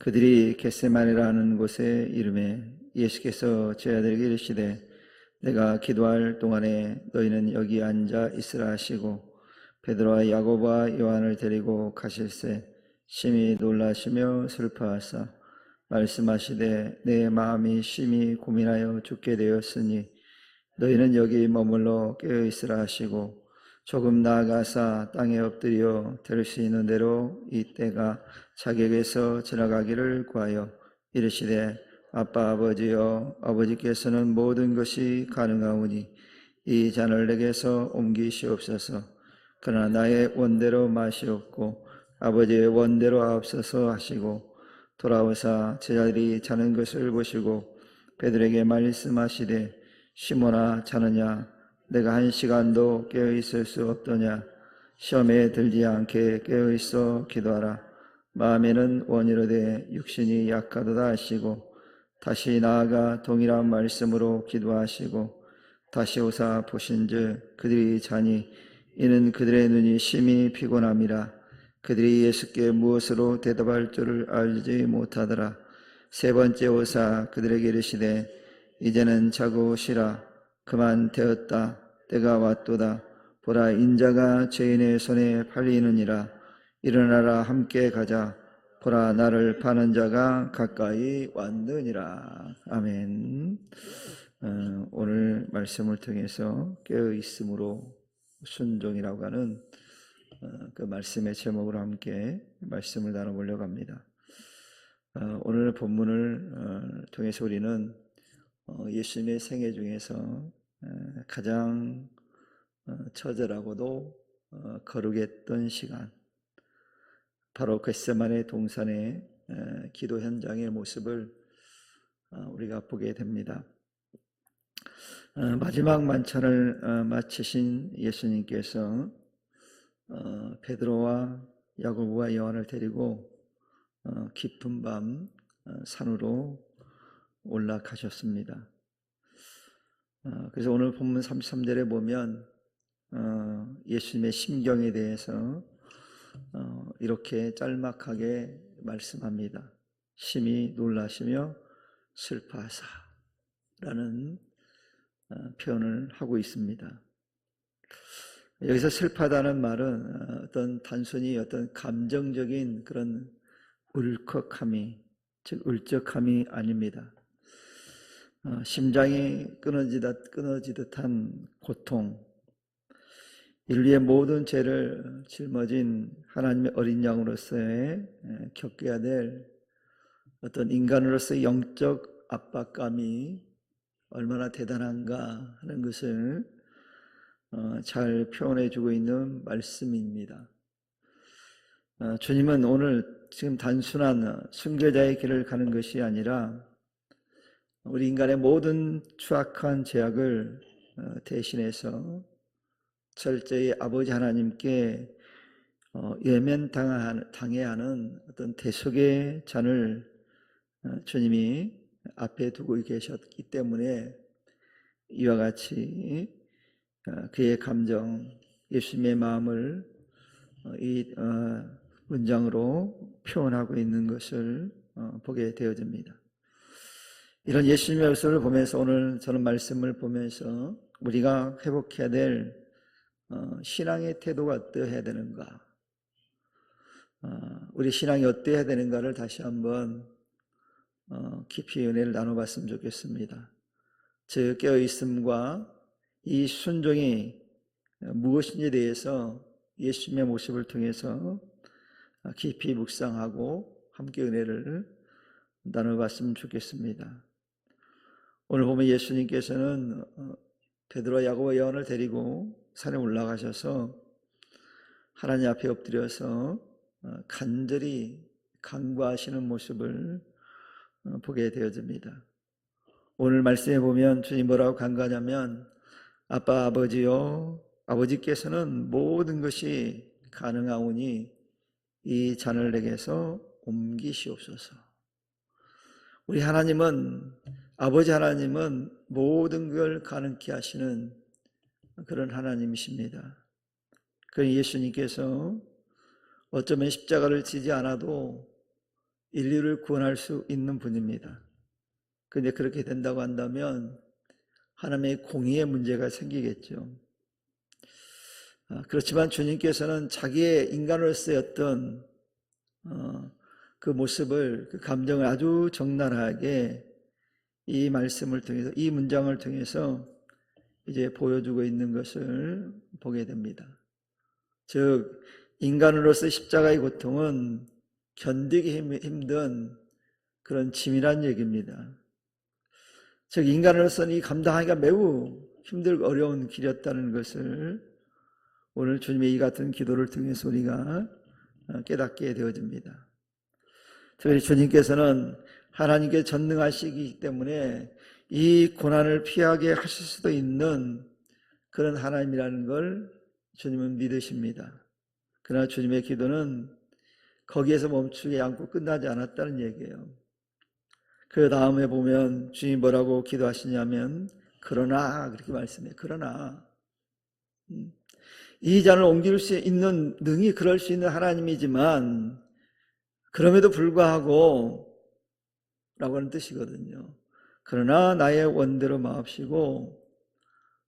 그들이 겟세마네라는 곳에 이름에 예수께서 제자들에게 이르시되 내가 기도할 동안에 너희는 여기 앉아 있으라 하시고 베드로와 야고보와 요한을 데리고 가실새 심히 놀라시며 슬퍼하사 말씀하시되 내 마음이 심히 고민하여 죽게 되었으니 너희는 여기 머물러 깨어 있으라 하시고 조금 나아가사 땅에 엎드려 될 수 있는 대로 이 때가 자기에게서 지나가기를 구하여 이르시되 아빠 아버지여 아버지께서는 모든 것이 가능하오니 이 잔을 내게서 옮기시옵소서. 그러나 나의 원대로 마시옵고 아버지의 원대로 하옵소서 하시고 돌아오사 제자들이 자는 것을 보시고 베드로에게 말씀하시되 시몬아 자느냐 내가 1시간도 깨어 있을 수 없더냐 시험에 들지 않게 깨어 있어 기도하라. 마음에는 원이로되 육신이 약하도다 하시고 다시 나아가 동일한 말씀으로 기도하시고 다시 오사 보신즉 그들이 자니 이는 그들의 눈이 심히 피곤함이라. 그들이 예수께 무엇으로 대답할 줄을 알지 못하더라. 세 번째 오사 그들에게 이르시되 이제는 자고 쉬라. 그만 되었다. 때가 왔도다. 보라 인자가 죄인의 손에 팔리느니라. 일어나라 함께 가자. 보라 나를 파는 자가 가까이 왔느니라. 아멘. 오늘 말씀을 통해서 깨어있음으로 순종이라고 하는 그 말씀의 제목으로 함께 말씀을 나눠보려고 합니다. 오늘 본문을 통해서 우리는 예수님의 생애 중에서 가장 처절하고도 거룩했던 시간, 바로 겟세마네 동산의 기도 현장의 모습을 우리가 보게 됩니다. 마지막 만찬을 마치신 예수님께서 베드로와 야고보와 요한을 데리고 깊은 밤 산으로 올라가셨습니다. 그래서 오늘 본문 33절에 보면 예수님의 심경에 대해서 이렇게 짤막하게 말씀합니다. 심히 놀라시며 슬퍼하사 라는 표현을 하고 있습니다. 여기서 슬퍼하다는 말은 어떤 단순히 어떤 감정적인 그런 울컥함이, 즉 울적함이 아닙니다. 심장이 끊어지듯한 고통, 인류의 모든 죄를 짊어진 하나님의 어린 양으로서의 겪어야 될 어떤 인간으로서의 영적 압박감이 얼마나 대단한가 하는 것을 잘 표현해 주고 있는 말씀입니다. 주님은 오늘 지금 단순한 순교자의 길을 가는 것이 아니라 우리 인간의 모든 추악한 죄악을 대신해서 철저히 아버지 하나님께 외면당해야 하는 어떤 대속의 잔을 주님이 앞에 두고 계셨기 때문에 이와 같이 그의 감정, 예수님의 마음을 이 문장으로 표현하고 있는 것을 보게 되어집니다. 이런 예수님의 모습을 보면서 오늘 저는 말씀을 보면서 우리가 회복해야 될 신앙의 태도가 어떠해야 되는가, 우리 신앙이 어떠해야 되는가를 다시 한번 깊이 은혜를 나눠봤으면 좋겠습니다. 즉 깨어있음과 이 순종이 무엇인지에 대해서 예수님의 모습을 통해서 깊이 묵상하고 함께 은혜를 나눠봤으면 좋겠습니다. 오늘 보면 예수님께서는 베드로와 야고보와 요한을 데리고 산에 올라가셔서 하나님 앞에 엎드려서 간절히 간구하시는 모습을 보게 되어집니다. 오늘 말씀에 보면 주님 뭐라고 간구하냐면 아빠 아버지요 아버지께서는 모든 것이 가능하오니 이 잔을 내게서 옮기시옵소서. 우리 하나님은, 아버지 하나님은 모든 걸 가능케 하시는 그런 하나님이십니다. 그 예수님께서 어쩌면 십자가를 지지 않아도 인류를 구원할 수 있는 분입니다. 그런데 그렇게 된다고 한다면 하나님의 공의의 문제가 생기겠죠. 그렇지만 주님께서는 자기의 인간으로서의 어떤 그 모습을, 그 감정을 아주 적나라하게 이 말씀을 통해서, 이 문장을 통해서 이제 보여주고 있는 것을 보게 됩니다. 즉 인간으로서 십자가의 고통은 견디기 힘든 그런 치밀한 얘기입니다. 즉 인간으로서는 이 감당하기가 매우 힘들고 어려운 길이었다는 것을 오늘 주님의 이 같은 기도를 통해서 우리가 깨닫게 되어집니다. 특별히 주님께서는 하나님께 전능하시기 때문에 이 고난을 피하게 하실 수도 있는 그런 하나님이라는 걸 주님은 믿으십니다. 그러나 주님의 기도는 거기에서 멈추지 않고 끝나지 않았다는 얘기예요. 그 다음에 보면 주님이 뭐라고 기도하시냐면 그러나 그렇게 말씀해요. 그러나 이 잔을 옮길 수 있는 능히 그럴 수 있는 하나님이지만 그럼에도 불구하고 라고 하는 뜻이거든요. 그러나 나의 원대로 마옵시고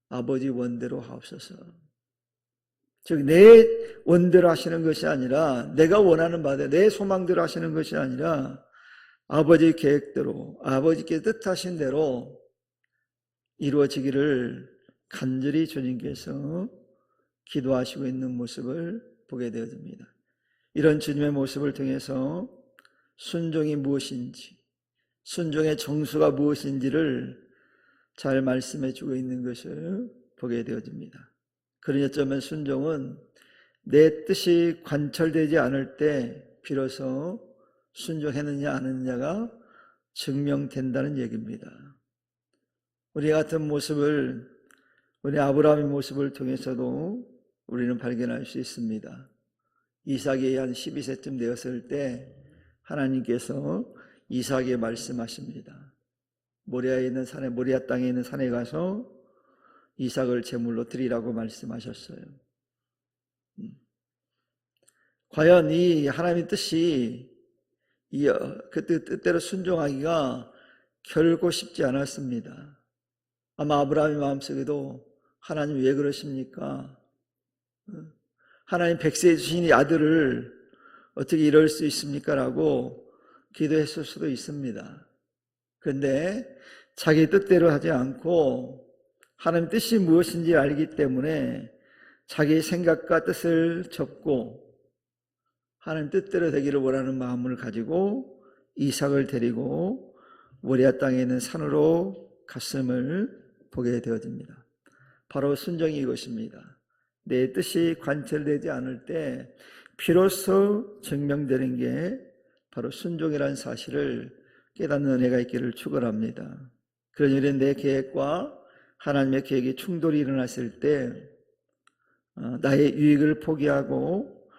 아버지 원대로 하옵소서. 즉 내 원대로 하시는 것이 아니라 내가 원하는 바대로 내 소망대로 하시는 것이 아니라 아버지 계획대로 아버지께 뜻하신 대로 이루어지기를 간절히 주님께서 기도하시고 있는 모습을 보게 되어집니다. 이런 주님의 모습을 통해서 순종이 무엇인지, 순종의 정수가 무엇인지를 잘 말씀해 주고 있는 것을 보게 되어집니다. 그런 여점은 순종은 내 뜻이 관철되지 않을 때 비로소 순종했느냐 안 했느냐가 증명된다는 얘기입니다. 우리 같은 모습을, 우리 아브라함의 모습을 통해서도 우리는 발견할 수 있습니다. 이삭이 한 12세쯤 되었을 때 하나님께서 이삭에게 말씀하십니다. 모리아에 있는 산에, 모리아 땅에 있는 산에 가서 이삭을 제물로 드리라고 말씀하셨어요. 과연 이 하나님의 뜻이 그 뜻대로 순종하기가 결코 쉽지 않았습니다. 아마 아브라함의 마음속에도 하나님 왜 그러십니까? 하나님 백세에 주신 이 아들을 어떻게 이럴 수 있습니까? 라고 기도했을 수도 있습니다. 그런데 자기 뜻대로 하지 않고 하나님 뜻이 무엇인지 알기 때문에 자기 생각과 뜻을 접고 하나님 뜻대로 되기를 원하는 마음을 가지고 이삭을 데리고 모리아 땅에 있는 산으로 갔음을 보게 되어집니다. 바로 순종이 이것입니다. 내 뜻이 관철되지 않을 때 비로소 증명되는 게 바로 순종이라는 사실을 깨닫는 은혜가 있기를 축원합니다. 그런 일은 내 계획과 하나님의 계획이 충돌이 일어났을 때 나의 유익을 포기하고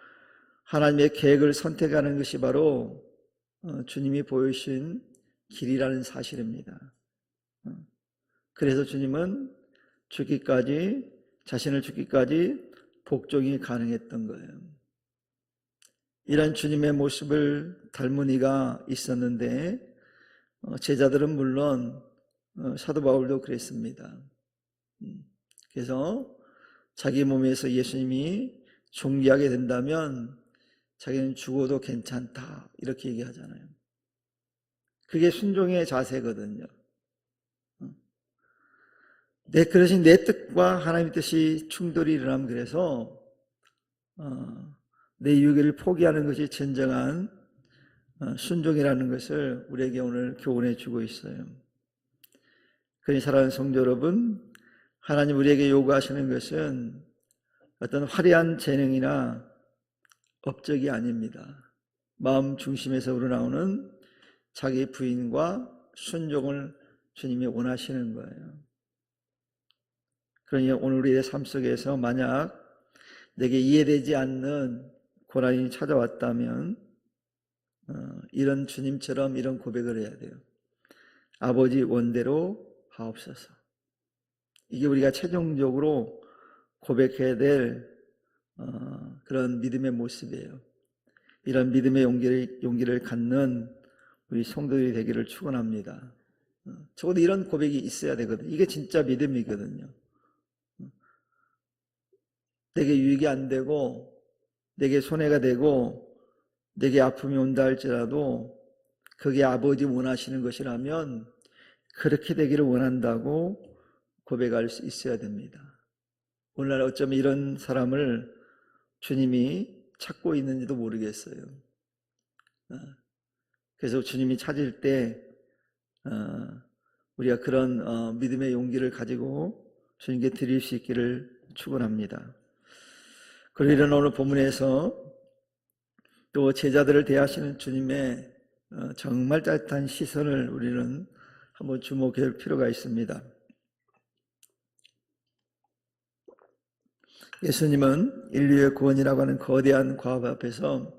하나님의 계획을 선택하는 것이 바로 주님이 보여주신 길이라는 사실입니다. 그래서 주님은 죽기까지, 자신을 죽기까지 복종이 가능했던 거예요. 이런 주님의 모습을 닮은 이가 있었는데 제자들은 물론 사도 바울도 그랬습니다. 그래서 자기 몸에서 예수님이 존귀하게 된다면 자기는 죽어도 괜찮다 이렇게 얘기하잖아요. 그게 순종의 자세거든요. 그러신 내 뜻과 하나님의 뜻이 충돌이 일어나면 그래서 내 유익을 포기하는 것이 진정한 순종이라는 것을 우리에게 오늘 교훈해 주고 있어요. 그러니 사랑하는 성도 여러분, 하나님 우리에게 요구하시는 것은 어떤 화려한 재능이나 업적이 아닙니다. 마음 중심에서 우러나오는 자기 부인과 순종을 주님이 원하시는 거예요. 그러니 오늘 우리의 삶 속에서 만약 내게 이해되지 않는 고난이 찾아왔다면 이런 주님처럼 이런 고백을 해야 돼요. 아버지 원대로 하옵소서. 이게 우리가 최종적으로 고백해야 될 그런 믿음의 모습이에요. 이런 믿음의 용기를 갖는 우리 성도들이 되기를 축원합니다. 적어도 이런 고백이 있어야 되거든요. 이게 진짜 믿음이거든요. 내게 유익이 안 되고 내게 손해가 되고 내게 아픔이 온다 할지라도 그게 아버지 원하시는 것이라면 그렇게 되기를 원한다고 고백할 수 있어야 됩니다. 오늘날 어쩌면 이런 사람을 주님이 찾고 있는지도 모르겠어요. 그래서 주님이 찾을 때 우리가 그런 믿음의 용기를 가지고 주님께 드릴 수 있기를 축원합니다. 그리고 이런 오늘 본문에서 또 제자들을 대하시는 주님의 정말 따뜻한 시선을 우리는 한번 주목할 필요가 있습니다. 예수님은 인류의 구원이라고 하는 거대한 과업 앞에서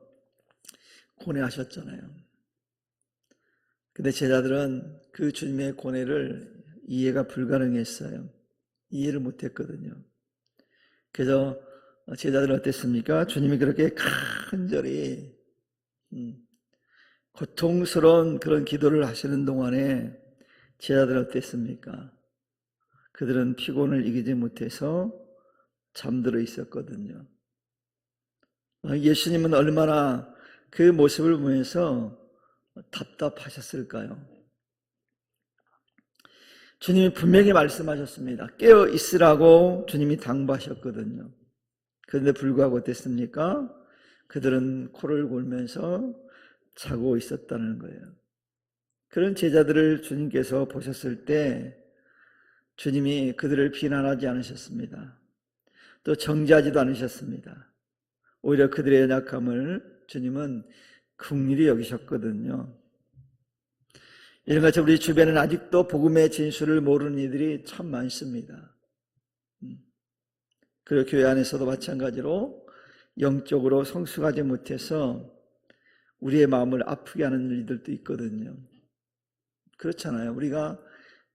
고뇌하셨잖아요. 근데 제자들은 그 주님의 고뇌를 이해가 불가능했어요. 이해를 못했거든요. 그래서 제자들은 어땠습니까? 주님이 그렇게 간절히 고통스러운 그런 기도를 하시는 동안에 제자들은 어땠습니까? 그들은 피곤을 이기지 못해서 잠들어 있었거든요. 예수님은 얼마나 그 모습을 보면서 답답하셨을까요? 주님이 분명히 말씀하셨습니다. 깨어 있으라고 주님이 당부하셨거든요. 그런데 불구하고 어땠습니까? 그들은 코를 골면서 자고 있었다는 거예요. 그런 제자들을 주님께서 보셨을 때 주님이 그들을 비난하지 않으셨습니다. 또 정죄하지도 않으셨습니다. 오히려 그들의 연약함을 주님은 긍휼히 여기셨거든요. 이런 것처럼 우리 주변에는 아직도 복음의 진술을 모르는 이들이 참 많습니다. 그리고 교회 안에서도 마찬가지로 영적으로 성숙하지 못해서 우리의 마음을 아프게 하는 일들도 있거든요. 그렇잖아요. 우리가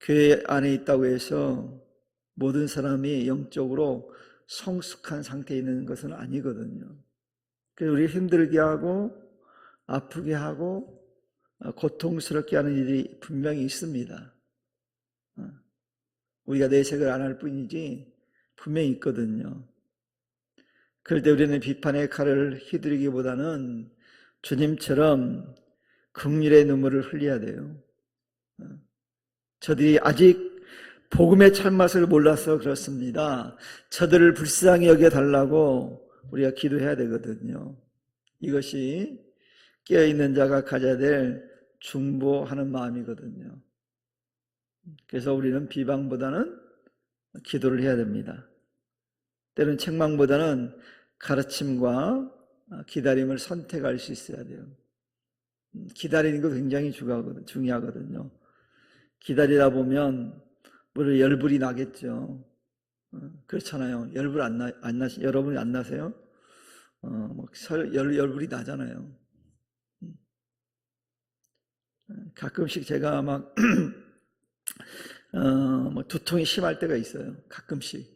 교회 안에 있다고 해서 모든 사람이 영적으로 성숙한 상태에 있는 것은 아니거든요. 그래서 우리 힘들게 하고 아프게 하고 고통스럽게 하는 일이 분명히 있습니다. 우리가 내색을 안 할 뿐이지 분명히 있거든요. 그럴 때 우리는 비판의 칼을 휘두르기보다는 주님처럼 긍휼의 눈물을 흘려야 돼요. 저들이 아직 복음의 참맛을 몰라서 그렇습니다. 저들을 불쌍히 여겨달라고 우리가 기도해야 되거든요. 이것이 깨어있는 자가 가져야 될 중보하는 마음이거든요. 그래서 우리는 비방보다는 기도를 해야 됩니다. 때로는 책망보다는 가르침과 기다림을 선택할 수 있어야 돼요. 기다리는 거 굉장히 중요하거든요. 기다리다 보면 물론 열불이 나겠죠. 그렇잖아요. 열불 여러분이 안 나세요? 열불이 나잖아요. 가끔씩 제가 막 두통이 심할 때가 있어요. 가끔씩.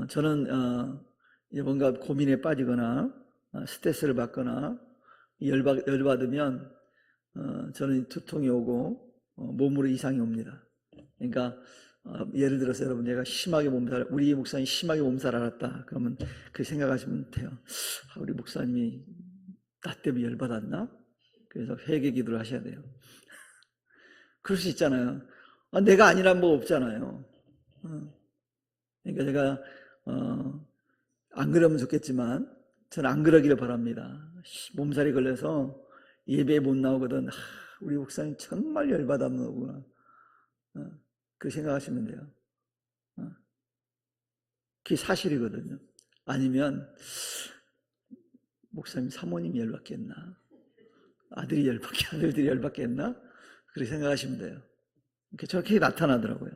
저는 뭔가 고민에 빠지거나 스트레스를 받거나 열받으면 저는 두통이 오고 몸으로 이상이 옵니다. 그러니까 예를 들어서 여러분 내가 심하게 우리 목사님이 심하게 몸살 앓았다 그러면 그렇게 생각하시면 돼요. 우리 목사님이 나 때문에 열받았나? 그래서 회개 기도를 하셔야 돼요. 그럴 수 있잖아요. 내가 아니란 뭐 없잖아요. 그러니까 제가 안 그러면 좋겠지만 저는 안 그러기를 바랍니다. 몸살이 걸려서 예배에 못 나오거든. 우리 목사님 정말 열받았나 보구나. 그렇게 생각하시면 돼요. 그게 사실이거든요. 아니면 목사님 사모님이 열받겠나? 아들들이 열받겠나? 그렇게 생각하시면 돼요. 저렇게 나타나더라고요.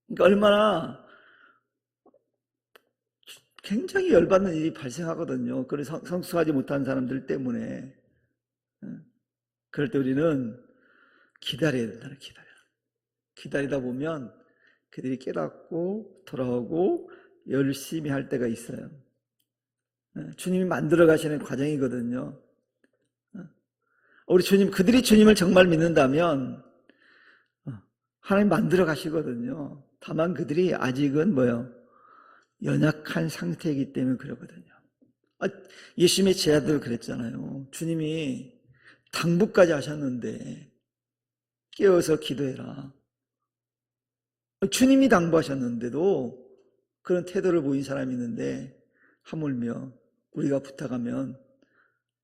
그러니까 얼마나 굉장히 열받는 일이 발생하거든요. 그런 성숙하지 못한 사람들 때문에. 그럴 때 우리는 기다려야 된다는 기다리다 보면 그들이 깨닫고 돌아오고 열심히 할 때가 있어요. 주님이 만들어 가시는 과정이거든요. 우리 주님, 그들이 주님을 정말 믿는다면 하나님 만들어 가시거든요. 다만 그들이 아직은 연약한 상태이기 때문에 그러거든요. 예수님의 제자들 그랬잖아요. 주님이 당부까지 하셨는데 깨어서 기도해라. 주님이 당부하셨는데도 그런 태도를 보인 사람이 있는데, 하물며 우리가 부탁하면,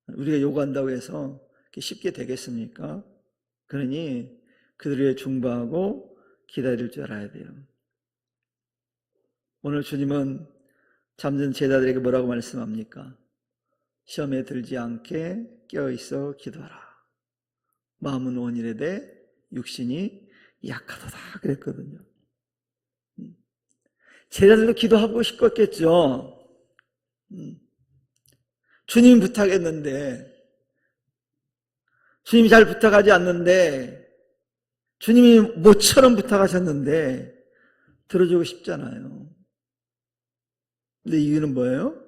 우리가 요구한다고 해서 쉽게 되겠습니까? 그러니 그들을 중보하고 기다릴 줄 알아야 돼요. 오늘 주님은 잠든 제자들에게 뭐라고 말씀합니까? 시험에 들지 않게 깨어있어 기도하라. 마음은 온일에되 육신이 약하도다 그랬거든요. 제자들도 기도하고 싶었겠죠. 주님이 부탁했는데, 주님이 잘 부탁하지 않는데, 주님이 모처럼 부탁하셨는데 들어주고 싶잖아요. 근데 이유는 뭐예요?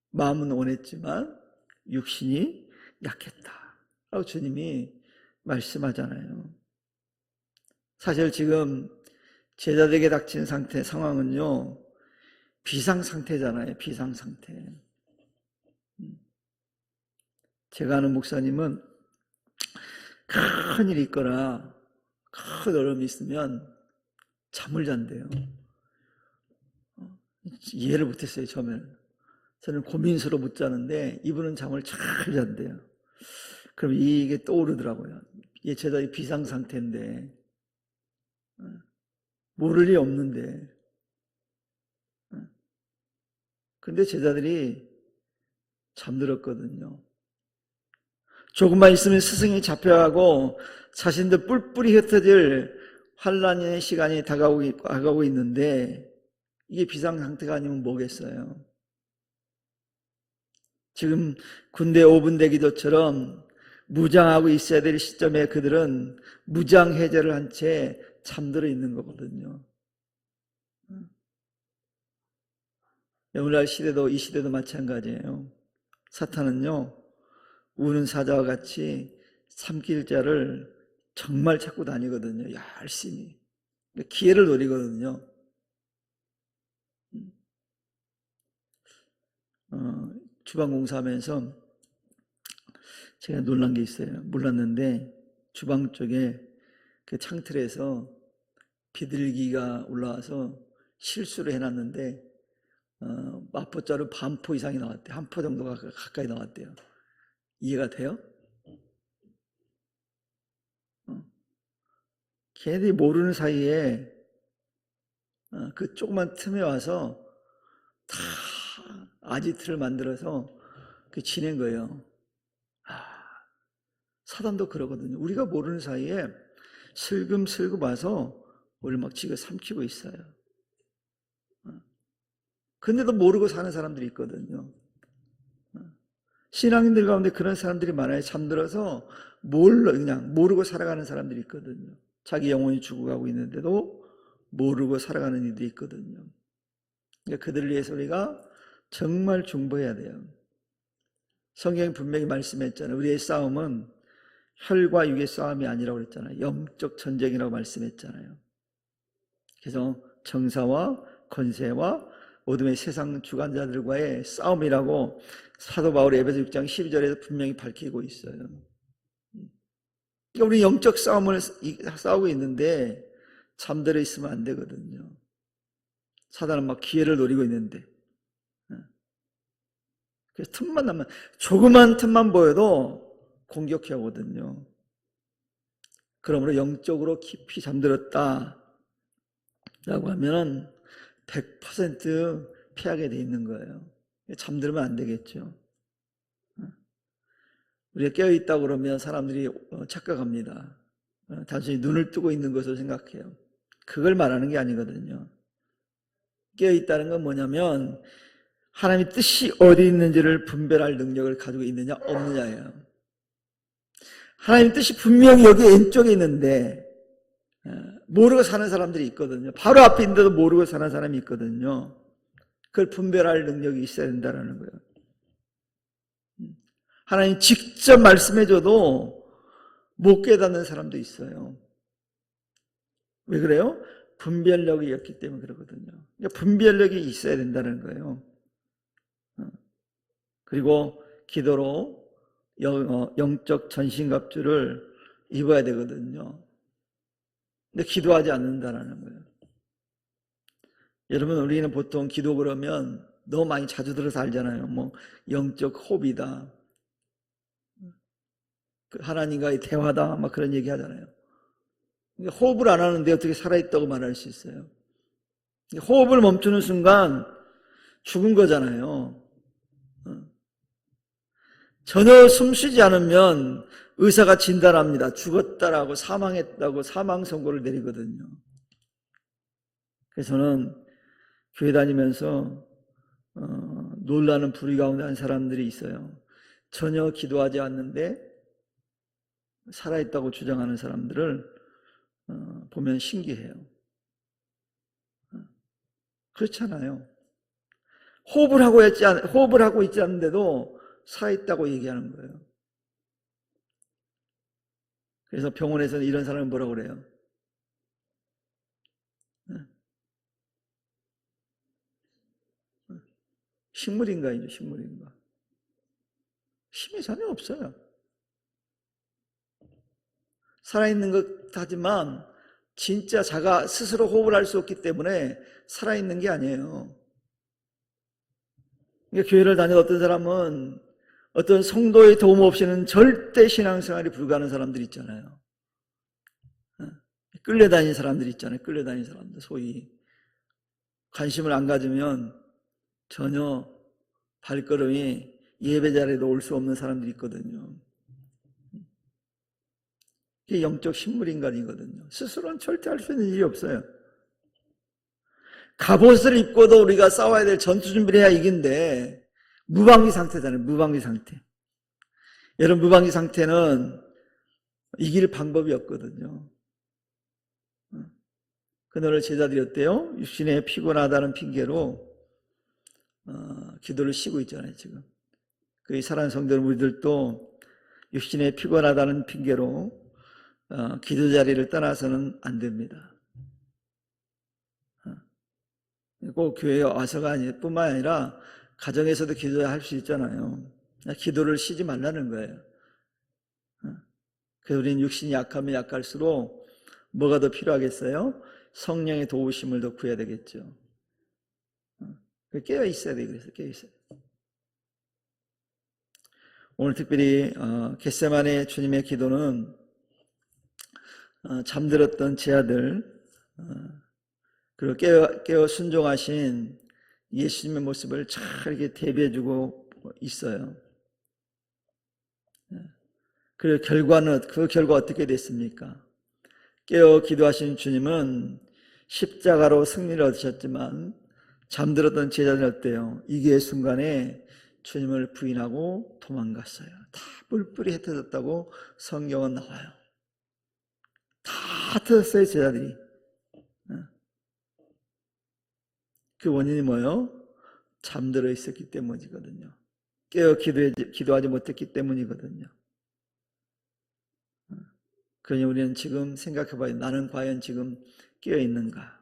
마음은 원했지만 육신이 약했다 라고 주님이 말씀하잖아요. 사실 지금 제자들에게 닥친 상황은요, 비상상태잖아요. 비상상태. 제가 아는 목사님은 큰일이 있거나 큰 어려움이 있으면 잠을 잔대요. 이해를 못했어요, 처음에는. 저는 고민스러워 못 자는데 이분은 잠을 잘 잔대요. 그럼 이게 떠오르더라고요. 이게 제자의 비상상태인데, 모를 리 없는데, 근데 제자들이 잠들었거든요. 조금만 있으면 스승이 잡혀가고 자신들 뿔뿔이 흩어질 환란의 시간이 다가오고 있는데, 이게 비상상태가 아니면 뭐겠어요? 지금 군대 5분 대기도처럼 무장하고 있어야 될 시점에 그들은 무장해제를 한 채 잠들어 있는 거거든요. 오늘날 시대도, 이 시대도 마찬가지예요. 사탄은요, 우는 사자와 같이 삼킬 자를 정말 찾고 다니거든요. 열심히. 기회를 노리거든요. 주방공사하면서 제가 놀란 게 있어요. 몰랐는데 주방 쪽에 그 창틀에서 비둘기가 올라와서 실수를 해놨는데 마포자루 반포 이상이 나왔대요. 한 포 정도가 가까이 나왔대요. 이해가 돼요? 걔네들이 모르는 사이에 그 조그만 틈에 와서 다 아지트를 만들어서 지낸 거예요. 사단도 그러거든요. 우리가 모르는 사이에 슬금슬금 와서 우리를 막 지가 삼키고 있어요. 근데도 모르고 사는 사람들이 있거든요. 신앙인들 가운데 그런 사람들이 많아요. 잠들어서 그냥 모르고 살아가는 사람들이 있거든요. 자기 영혼이 죽어가고 있는데도 모르고 살아가는 이들이 있거든요. 그러니까 그들을 위해서 우리가 정말 중보해야 돼요. 성경이 분명히 말씀했잖아요. 우리의 싸움은 혈과 육의 싸움이 아니라고 그랬잖아요. 영적 전쟁이라고 말씀했잖아요. 그래서 정사와 권세와 어둠의 세상 주관자들과의 싸움이라고 사도 바울이 에베소 6장 12절에서 분명히 밝히고 있어요. 그러니까 우리 영적 싸움을 싸우고 있는데 잠들어 있으면 안 되거든요. 사단은 막 기회를 노리고 있는데, 그래서 틈만 나면, 조그만 틈만 보여도 공격해 오거든요. 그러므로 영적으로 깊이 잠들었다 라고 하면 100% 피하게 돼 있는 거예요. 잠들면 안 되겠죠. 우리가 깨어있다고 그러면 사람들이 착각합니다. 단순히 눈을 뜨고 있는 것을 생각해요. 그걸 말하는 게 아니거든요. 깨어있다는 건 뭐냐면 하나님의 뜻이 어디 있는지를 분별할 능력을 가지고 있느냐 없느냐예요. 하나님의 뜻이 분명히 여기 왼쪽에 있는데 모르고 사는 사람들이 있거든요. 바로 앞에 있는데도 모르고 사는 사람이 있거든요. 그걸 분별할 능력이 있어야 된다는 거예요. 하나님 직접 말씀해줘도 못 깨닫는 사람도 있어요. 왜 그래요? 분별력이 없기 때문에 그러거든요. 그러니까 분별력이 있어야 된다는 거예요. 그리고 기도로 영적 전신갑주를 입어야 되거든요. 근데 기도하지 않는다는 거예요. 여러분, 우리는 보통 기도 그러면 너무 많이 자주 들어서 알잖아요. 뭐 영적 호흡이다, 하나님과의 대화다, 막 그런 얘기 하잖아요. 호흡을 안 하는데 어떻게 살아있다고 말할 수 있어요? 호흡을 멈추는 순간 죽은 거잖아요. 전혀 숨쉬지 않으면 의사가 진단합니다. 죽었다라고, 사망했다고 사망 선고를 내리거든요. 그래서 저는 교회 다니면서 놀라는 불의 가운데 한 사람들이 있어요. 전혀 기도하지 않는데 살아있다고 주장하는 사람들을 보면 신기해요. 그렇잖아요. 호흡을 하고 있지 않는데도 살아있다고 얘기하는 거예요. 그래서 병원에서는 이런 사람을 뭐라고 그래요? 식물인간이죠, 식물인간. 힘이 전혀 없어요. 살아있는 것 하지만 진짜 자가 스스로 호흡을 할 수 없기 때문에 살아있는 게 아니에요. 그러니까 교회를 다니는 어떤 사람은 어떤 성도의 도움 없이는 절대 신앙생활이 불가능한 사람들 있잖아요. 끌려다니는 사람들 있잖아요. 끌려다니는 사람들, 소위 관심을 안 가지면 전혀 발걸음이 예배 자리에도 올 수 없는 사람들이 있거든요. 이게 영적 식물인간이거든요. 스스로는 절대 할 수 있는 일이 없어요. 갑옷을 입고도 우리가 싸워야 될 전투 준비를 해야 이긴데 무방비 상태잖아요. 무방비 상태. 여러분, 무방비 상태는 이길 방법이 없거든요. 그날을 제자들이 어때요? 육신에 피곤하다는 핑계로 기도를 쉬고 있잖아요. 지금 그 사랑하는 성도 우리들도 육신에 피곤하다는 핑계로 기도 자리를 떠나서는 안 됩니다. 꼭 교회에 와서가 뿐만 아니라 가정에서도 기도할 수 있잖아요. 기도를 쉬지 말라는 거예요. 그래서 우리는 육신이 약하면 약할수록 뭐가 더 필요하겠어요? 성령의 도우심을 더 구해야 되겠죠. 깨어 있어야 돼요. 그래서 깨어 있어요. 오늘 특별히 겟세마네 주님의 기도는 잠들었던 제 아들, 그리고 깨어 순종하신 예수님의 모습을 잘 이렇게 대비해주고 있어요. 그 결과 어떻게 됐습니까? 깨어 기도하신 주님은 십자가로 승리를 얻으셨지만 잠들었던 제자들은 어때요? 이기의 순간에 주님을 부인하고 도망갔어요. 다 뿔뿔이 흩어졌다고 성경은 나와요. 다 흩어졌어요, 제자들이. 그 원인이 뭐예요? 잠들어 있었기 때문이거든요. 깨어 기도하지 못했기 때문이거든요. 그러니 우리는 지금 생각해봐요. 나는 과연 지금 깨어 있는가?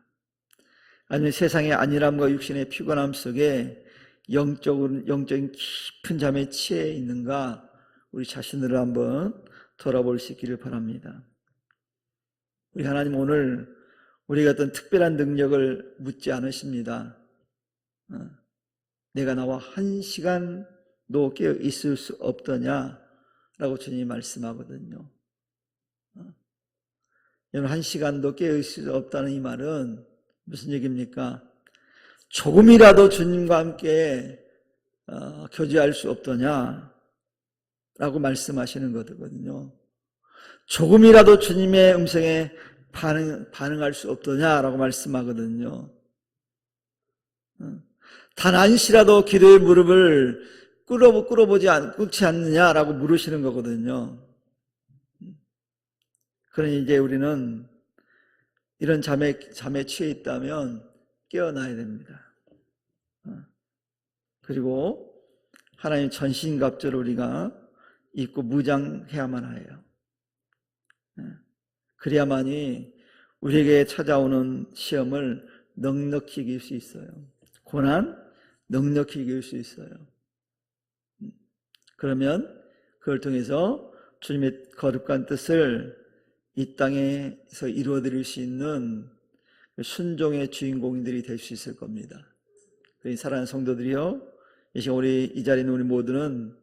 아니면 세상의 안일함과 육신의 피곤함 속에 영적인 깊은 잠에 취해 있는가? 우리 자신들을 한번 돌아볼 수 있기를 바랍니다. 우리 하나님 오늘 우리가 어떤 특별한 능력을 묻지 않으십니다. 내가 나와 1시간도 깨어 있을 수 없더냐? 라고 주님이 말씀하거든요. 여러분, 1시간도 깨어 있을 수 없다는 이 말은 무슨 얘기입니까? 조금이라도 주님과 함께 교제할 수 없더냐? 라고 말씀하시는 거거든요. 조금이라도 주님의 음성에 반응할 수 없더냐라고 말씀하거든요. 단 한시라도 기도의 무릎을 꿇지 않느냐라고 물으시는 거거든요. 그러니 이제 우리는 이런 잠에 취해 있다면 깨어나야 됩니다. 그리고 하나님 전신갑주를 우리가 입고 무장해야만 해요. 그래야만이 우리에게 찾아오는 시험을 넉넉히 이길 수 있어요. 고난 넉넉히 이길 수 있어요. 그러면 그걸 통해서 주님의 거룩한 뜻을 이 땅에서 이루어드릴 수 있는 순종의 주인공들이 될 수 있을 겁니다. 사랑하는 성도들이요, 이 시간 우리 이 자리에 있는 우리 모두는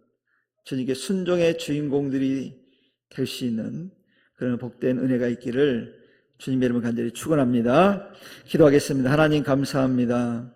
주님께 순종의 주인공들이 될 수 있는 그런 복된 은혜가 있기를 주님의 이름으로 간절히 축원합니다. 기도하겠습니다. 하나님 감사합니다.